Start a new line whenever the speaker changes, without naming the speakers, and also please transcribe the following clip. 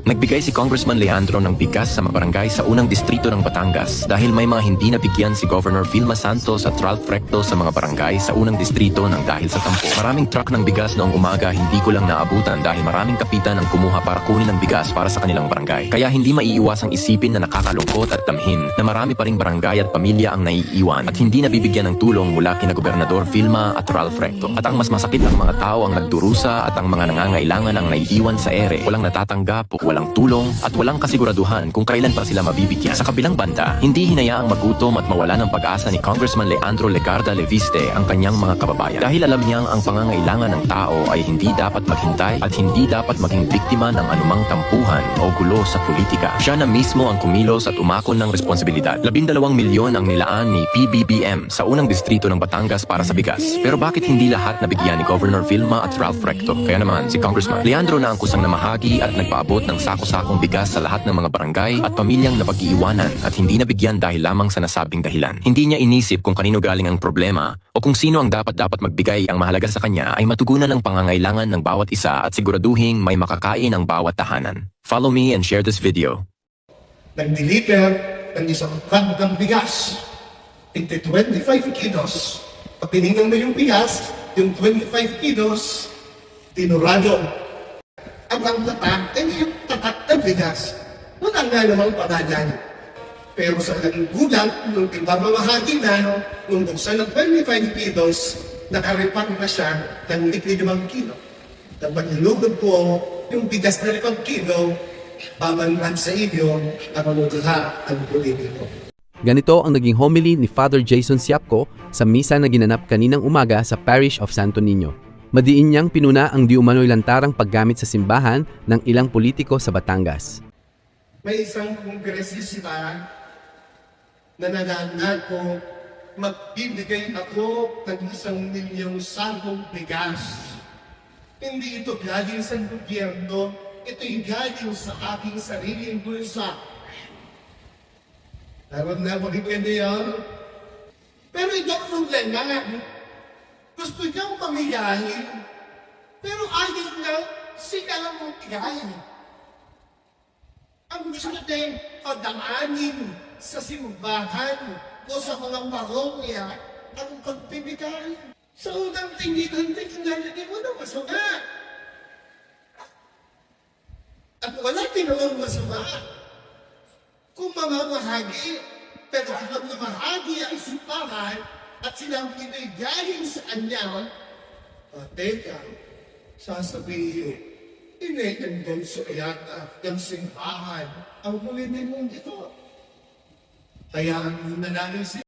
Nagbigay si Congressman Leandro ng bigas sa mga barangay sa unang distrito ng Batangas dahil may mga hindi nabigyan si Governor Vilma Santos at Ralph Recto sa mga barangay sa unang distrito ng dahil sa tampo. Maraming truck ng bigas noong umaga hindi ko lang naabutan dahil maraming kapitan ang kumuha para kunin ang bigas para sa kanilang barangay. Kaya hindi maiiwasang isipin na nakakalungkot at damhin na marami pa ring barangay at pamilya ang naiiwan at hindi nabibigyan ng tulong mula kina Gobernador Vilma at Ralph Recto. At ang mas masakit, ang mga tao ang nagdurusa at ang mga nangangailangan ang naiiwan sa ere. Walang natatanggap, walang tulong at walang kasiguraduhan kung kailan pa sila mabibigyan. Sa kabilang banda, hindi hinayaang magutom at mawala ng pag-asa ni Congressman Leandro Legarda Leviste ang kanyang mga kababayan dahil alam niyang ang pangangailangan ng tao ay hindi dapat maghintay at hindi dapat maging biktima ng anumang tampuhan o gulo sa politika. Siya na mismo ang kumilos at umakon ng responsibilidad. 12 milyon ang nilaan ni PBBM sa unang distrito ng Batangas para sa bigas. Pero bakit hindi lahat nabigyan ni Governor Vilma at Ralph Recto? Kaya naman si Congressman Leandro na ang kusang namahagi at nagpaabot ng sako-sakong bigas sa lahat ng mga barangay at pamilyang napag-iiwanan at hindi nabigyan dahil lamang sa nasabing dahilan. Hindi niya inisip kung kanino galing ang problema o kung sino ang dapat magbigay. Ang mahalaga sa kanya ay matugunan ang pangangailangan ng bawat isa at siguraduhin may makakain ang bawat tahanan. Follow me and share this video.
Nag-deliver ng isang truck ng bigas. Tigte 25 kilos. Pag tinignan mo yung bigas, yung 25 kilos, tinurado. Ang tatak, yung tatak ng bigas. Wala nga namang padagan. Pero sa gulang, nung ibabamahagi na, nung buksan ng 25 kilos, nakaripan na siya ng 5 kilo. Dapat ilugod po yung bigas na 5 kilo, babanlan sa inyo, at mamudha ang politiko.
Ganito ang naging homily ni Father Jason Siapco sa misa na ginanap kaninang umaga sa Parish of Santo Niño. Madiin niyang pinuna ang di umano'y lantarang paggamit sa simbahan ng ilang politiko sa Batangas.
May isang kongresista na nananag ko, magbibigay ako ng 1 milyong sakong bigas. Hindi ito galing sa gobyerno, ito'y galing sa aking sariling bulsa. Naroon na mo yan. Pero ito ang problema. Gusto niyang pamigahin, pero ayaw niya sila ang magkain. Ang gusto natin padaanin sa simbahan o sa mga parokya ang pagbibigay. Sa unang tingin mo na masama. At wala tinawang masama kung mamamahagi, pero kung mamahagi ang simbahan, at silang pinagaling sa kanya, teka, sasabihin, inaiandon sa yata ng simbahan ang movement mong ito. Kaya ang nananalig